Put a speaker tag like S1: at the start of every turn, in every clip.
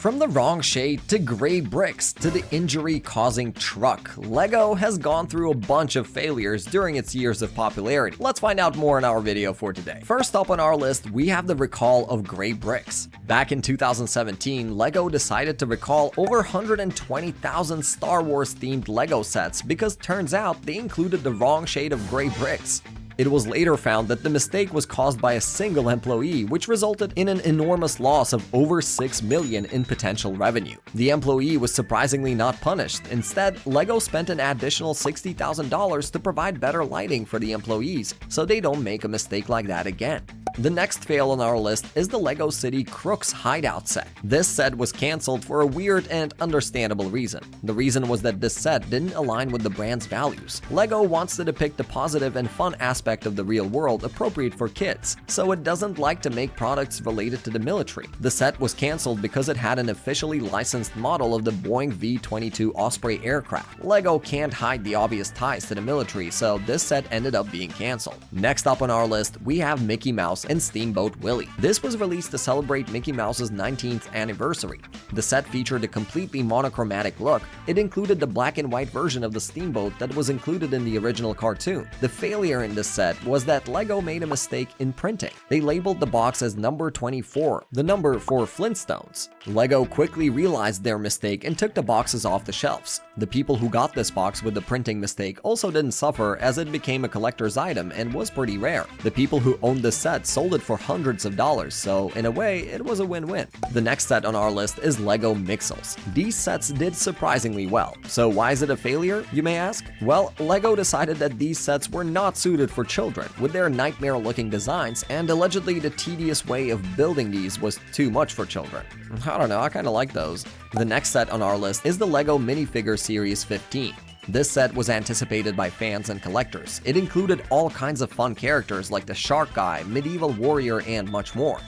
S1: From the wrong shade to gray bricks to the injury-causing truck, LEGO has gone through a bunch of failures during its years of popularity. Let's find out more in our video for today. First up on our list, we have the recall of gray bricks. Back in 2017, LEGO decided to recall over 120,000 Star Wars-themed LEGO sets because turns out they included the wrong shade of gray bricks. It was later found that the mistake was caused by a single employee, which resulted in an enormous loss of over $6 million in potential revenue. The employee was surprisingly not punished. Instead, LEGO spent an additional $60,000 to provide better lighting for the employees, so they don't make a mistake like that again. The next fail on our list is the LEGO City Crooks Hideout set. This set was cancelled for a weird and understandable reason. The reason was that this set didn't align with the brand's values. LEGO wants to depict the positive and fun aspect of the real world appropriate for kids, so it doesn't like to make products related to the military. The set was cancelled because it had an officially licensed model of the Boeing V-22 Osprey aircraft. LEGO can't hide the obvious ties to the military, so this set ended up being cancelled. Next up on our list, we have Mickey Mouse and Steamboat Willie. This was released to celebrate Mickey Mouse's 19th anniversary. The set featured a completely monochromatic look. It included the black and white version of the steamboat that was included in the original cartoon. The failure in this set was that LEGO made a mistake in printing. They labeled the box as number 24, the number for Flintstones. LEGO quickly realized their mistake and took the boxes off the shelves. The people who got this box with the printing mistake also didn't suffer, as it became a collector's item and was pretty rare. The people who owned the set sold it for hundreds of dollars, so in a way, it was a win-win. The next set on our list is LEGO Mixels. These sets did surprisingly well. So why is it a failure, you may ask? Well, LEGO decided that these sets were not suited for children, with their nightmare-looking designs, and allegedly the tedious way of building these was too much for children. I don't know, I kinda like those. The next set on our list is the LEGO Minifigure Series 15. This set was anticipated by fans and collectors. It included all kinds of fun characters like the Shark Guy, Medieval Warrior, and much more.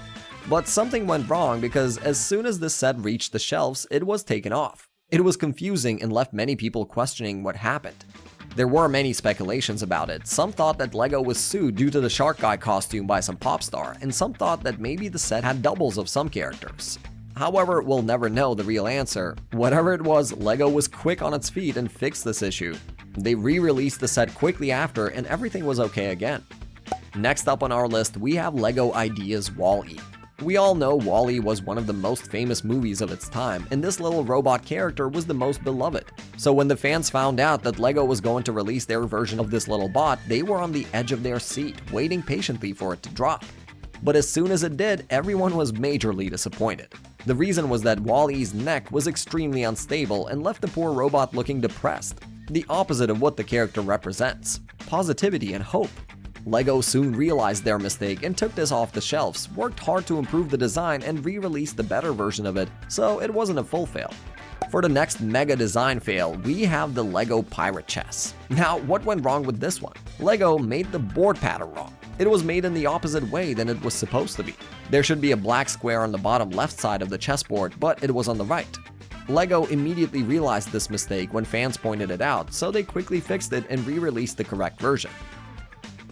S1: But something went wrong because as soon as this set reached the shelves, it was taken off. It was confusing and left many people questioning what happened. There were many speculations about it. Some thought that LEGO was sued due to the Shark Guy costume by some pop star, and some thought that maybe the set had doubles of some characters. However, we'll never know the real answer. Whatever it was, LEGO was quick on its feet and fixed this issue. They re-released the set quickly after, and everything was okay again. Next up on our list, we have LEGO Ideas WALL-E. We all know WALL-E was one of the most famous movies of its time, and this little robot character was the most beloved. So when the fans found out that LEGO was going to release their version of this little bot, they were on the edge of their seat, waiting patiently for it to drop. But as soon as it did, everyone was majorly disappointed. The reason was that WALL-E's neck was extremely unstable and left the poor robot looking depressed, the opposite of what the character represents: positivity and hope. LEGO soon realized their mistake and took this off the shelves, worked hard to improve the design, and re-released the better version of it, so it wasn't a full fail. For the next mega design fail, we have the LEGO Pirate Chess. Now, what went wrong with this one? LEGO made the board pattern wrong. It was made in the opposite way than it was supposed to be. There should be a black square on the bottom left side of the chessboard, but it was on the right. LEGO immediately realized this mistake when fans pointed it out, so they quickly fixed it and re-released the correct version.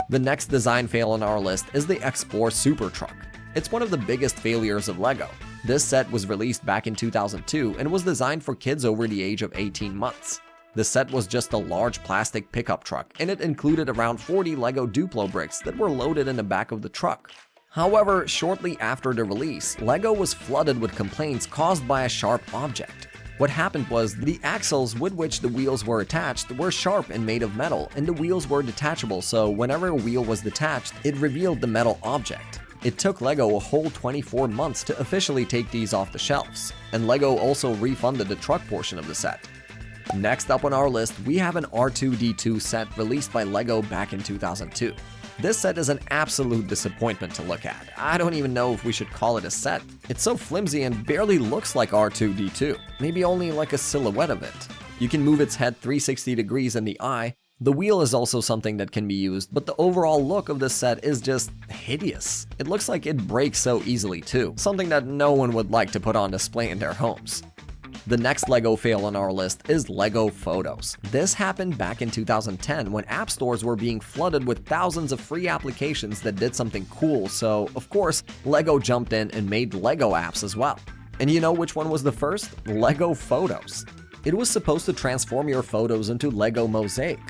S1: The next design fail on our list is the Explore Super Truck. It's one of the biggest failures of LEGO. This set was released back in 2002 and was designed for kids over the age of 18 months. The set was just a large plastic pickup truck, and it included around 40 LEGO Duplo bricks that were loaded in the back of the truck. However, shortly after the release, LEGO was flooded with complaints caused by a sharp object. What happened was the axles with which the wheels were attached were sharp and made of metal, and the wheels were detachable, so whenever a wheel was detached, it revealed the metal object. It took LEGO a whole 24 months to officially take these off the shelves, and LEGO also refunded the truck portion of the set. Next up on our list, we have an R2-D2 set released by LEGO back in 2002. This set is an absolute disappointment to look at. I don't even know if we should call it a set. It's so flimsy and barely looks like R2-D2, maybe only like a silhouette of it. You can move its head 360 degrees in the eye. The wheel is also something that can be used, but the overall look of this set is just hideous. It looks like it breaks so easily too, something that no one would like to put on display in their homes. The next LEGO fail on our list is LEGO Photos. This happened back in 2010 when app stores were being flooded with thousands of free applications that did something cool, so of course, LEGO jumped in and made LEGO apps as well. And you know which one was the first? Lego Photos. It was supposed to transform your photos into Lego Mosaic.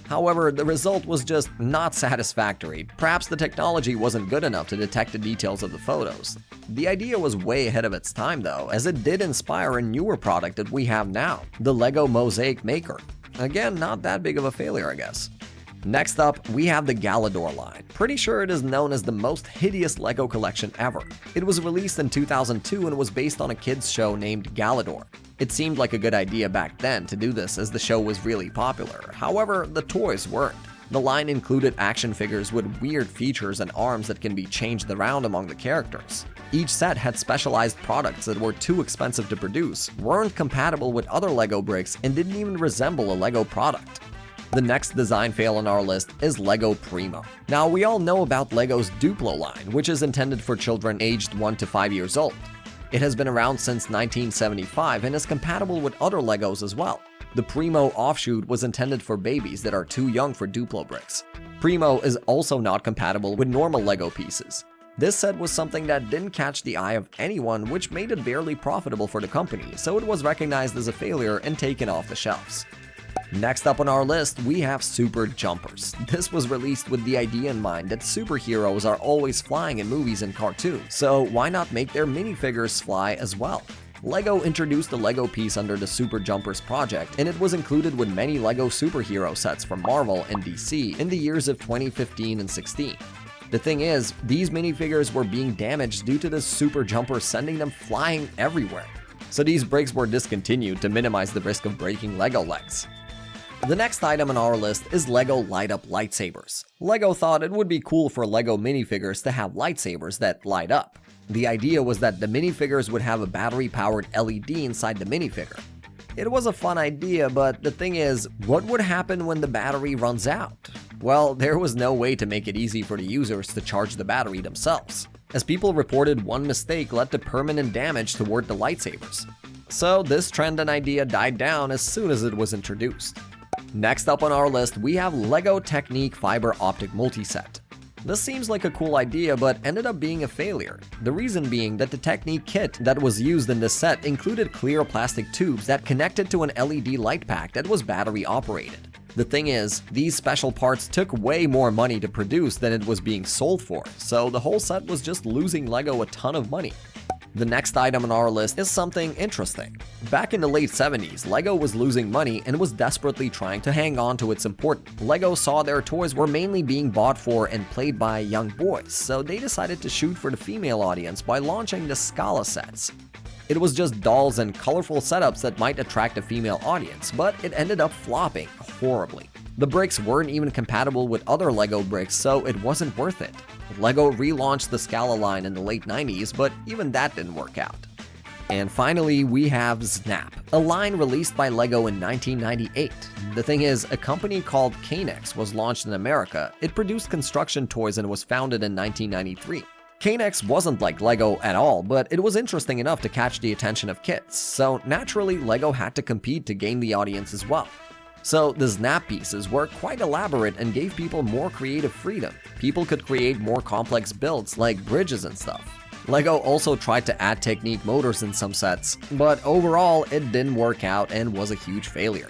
S1: However, the result was just not satisfactory. Perhaps the technology wasn't good enough to detect the details of the photos. The idea was way ahead of its time though, as it did inspire a newer product that we have now, the Lego Mosaic Maker. Again, not that big of a failure, I guess. Next up, we have the Galador line. Pretty sure it is known as the most hideous Lego collection ever. It was released in 2002 and was based on a kids show named Galador. It seemed like a good idea back then to do this as the show was really popular. However, the toys weren't. The line included action figures with weird features and arms that can be changed around among the characters. Each set had specialized products that were too expensive to produce, weren't compatible with other Lego bricks, and didn't even resemble a Lego product. The next design fail on our list is Lego Primo. Now, we all know about Lego's Duplo line, which is intended for children aged 1 to 5 years old. It has been around since 1975 and is compatible with other Legos as well. The Primo offshoot was intended for babies that are too young for Duplo bricks. Primo is also not compatible with normal Lego pieces. This set was something that didn't catch the eye of anyone, which made it barely profitable for the company, so it was recognized as a failure and taken off the shelves. Next up on our list, we have Super Jumpers. This was released with the idea in mind that superheroes are always flying in movies and cartoons, so why not make their minifigures fly as well? Lego introduced the Lego piece under the Super Jumpers project, and it was included with many Lego superhero sets from Marvel and DC in the years of 2015 and 16. The thing is, these minifigures were being damaged due to the Super Jumpers sending them flying everywhere. So these bricks were discontinued to minimize the risk of breaking Lego legs. The next item on our list is Lego Light Up Lightsabers. Lego thought it would be cool for Lego minifigures to have lightsabers that light up. The idea was that the minifigures would have a battery-powered LED inside the minifigure. It was a fun idea, but the thing is, what would happen when the battery runs out? Well, there was no way to make it easy for the users to charge the battery themselves, as people reported one mistake led to permanent damage toward the lightsabers. So this trend and idea died down as soon as it was introduced. Next up on our list, we have Lego Technic Fiber Optic Multiset. This seems like a cool idea, but ended up being a failure. The reason being that the Technic kit that was used in this set included clear plastic tubes that connected to an LED light pack that was battery operated. The thing is, these special parts took way more money to produce than it was being sold for, so the whole set was just losing Lego a ton of money. The next item on our list is something interesting. Back in the late 70s, Lego was losing money and was desperately trying to hang on to its importance. Lego saw their toys were mainly being bought for and played by young boys, so they decided to shoot for the female audience by launching the Scala sets. It was just dolls and colorful setups that might attract a female audience, but it ended up flopping horribly. The bricks weren't even compatible with other Lego bricks, so it wasn't worth it. Lego relaunched the Scala line in the late 90s, but even that didn't work out. And finally, we have Snap, a line released by Lego in 1998. The thing is, a company called Kanex was launched in America. It produced construction toys and was founded in 1993. Kanex wasn't like Lego at all, but it was interesting enough to catch the attention of kids, so naturally Lego had to compete to gain the audience as well. So the Snap pieces were quite elaborate and gave people more creative freedom. People could create more complex builds like bridges and stuff. Lego also tried to add Technic motors in some sets, but overall it didn't work out and was a huge failure.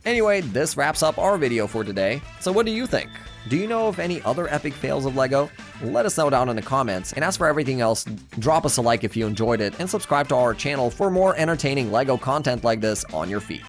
S1: Anyway, this wraps up our video for today. So what do you think? Do you know of any other epic fails of Lego? Let us know down in the comments, and as for everything else, drop us a like if you enjoyed it and subscribe to our channel for more entertaining Lego content like this on your feed.